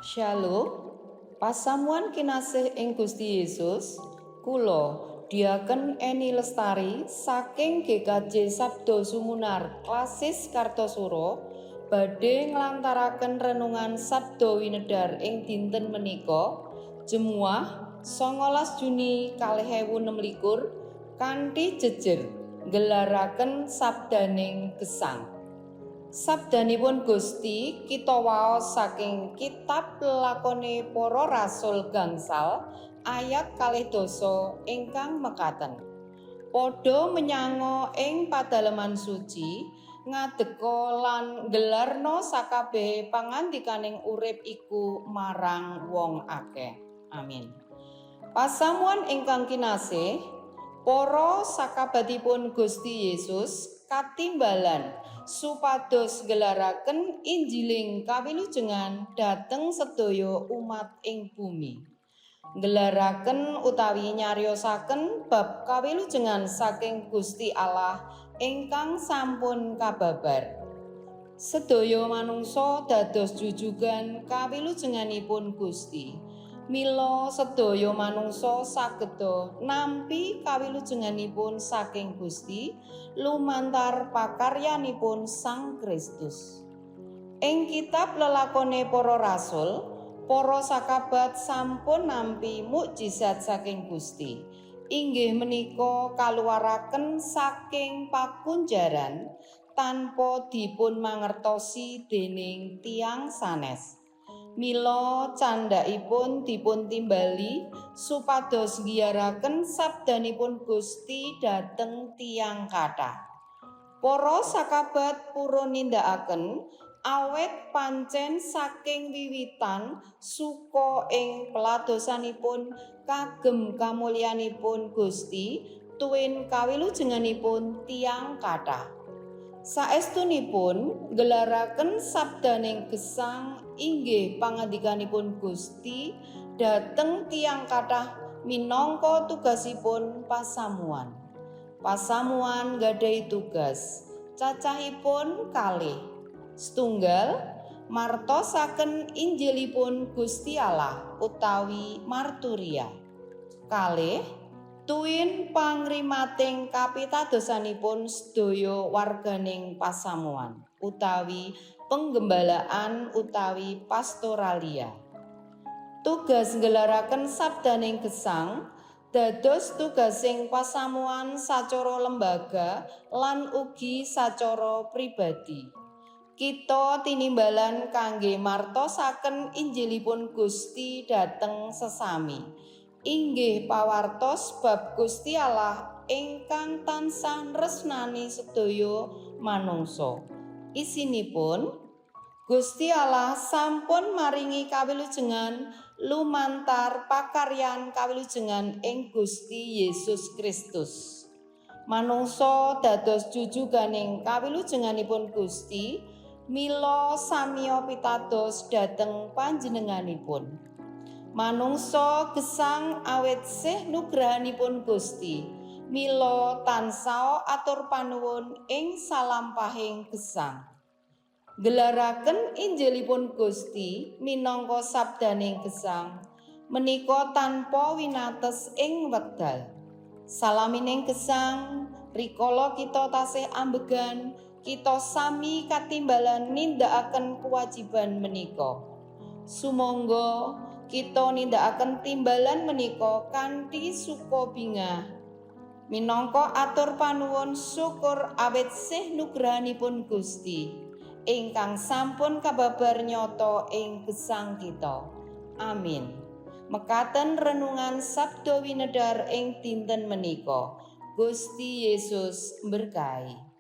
Shalom, pasamuan kinasih ing Gusti Yesus, kula Diaken Eni Lestari saking GKJ Sabdo Sumunar Klasis Kartosuro badhe nglantaraken renungan Sabdo Winedar ing dinten menika Jemuah 19 Juni 2026 kanthi jejer nggelaraken sabdaning gesang. Sabdanipun Gusti kita waos saking kitab Lakone Para Rasul gangsal ayat 2 ingkang mekaten. Padha menyanga ing padaleman suci ngadeka lan nggelarna sakabeh pangandikaning urip iku marang wong akeh. Amin. Pasamuan ingkang kinasih, para sakabetipun Gusti Yesus katimbalan supados gelaraken Injiling kawilujengan dhateng sedaya umat ing bumi. Gelaraken utawi nyariosaken bab kawilujengan saking Gusti Allah ingkang sampun kababar. Sedaya manungsa dados jujugan kawilujenganipun Gusti. Mila sedaya manungsa sageda nampi kawilujenganipun saking Gusti lumantar pakaryanipun Sang Kristus. Ing kitab Lelakone Para Rasul, para sakabat sampun nampi mukjizat saking Gusti. Inggih menika kaluwaraken saking pakunjaran tanpa dipun mangertosi dening tiyang sanes. Mila candhakipun dipun timbali supados nggiyaraken sabdanipun Gusti dhateng tiyang kathah. Para sakabat purun nindakaken awet pancen saking wiwitan suka ing peladosanipun kagem kamulyanipun Gusti tuwin kawilujenganipun tiyang kathah. Saestunipun gelaraken sabdaning gesang inggih pangandikanipun Gusti dhateng tiyang kathah minangka tugasipun pasamuan. Pasamuan gadhahi tugas cacahipun kalih. Setunggal martosaken Injilipun Gusti Allah utawi marturia. Kalih tuwin pangrimating kapitadosanipun sedaya warganing pasamuan utawi penggembalaan utawi pastoralia. Tugas nggelaraken sabdaning gesang dados tugasing pasamuan sacara lembaga lan ugi sacara pribadi. Kita tinimbalan kangge martosaken Injilipun Gusti dhateng sesami. Inggih pawartos bab Gusti Allah ingkang tansah nresnani sedaya manungsa. Isinipun Gusti Allah sampun maringi kawilujengan lumantar pakaryan kawilujengan ing Gusti Yesus Kristus. Manungsa dados jujuganing kawilujenganipun Gusti, mila samiya pitados dhateng panjenenganipun. Manungsa gesang awit sih nugrahanipun Gusti, mila tansah atur panuwun ing salampahing gesang. Gelaraken Injilipun Gusti minangka sabdaning gesang menika tanpa winates ing wekdal. Salamining gesang rikala kita tasih ambegan, kita sami katimbalan nindakaken kewajiban menika. Sumangga kita nindakaken timbalan menika kanthi suka bingah minangka atur panuwun syukur awit sih nugrahanipun Gusti ingkang sampun kababar nyata ing gesang kita. Amin. Mekaten renungan Sabda Winedar ing dinten menika. Gusti Yesus berkahi.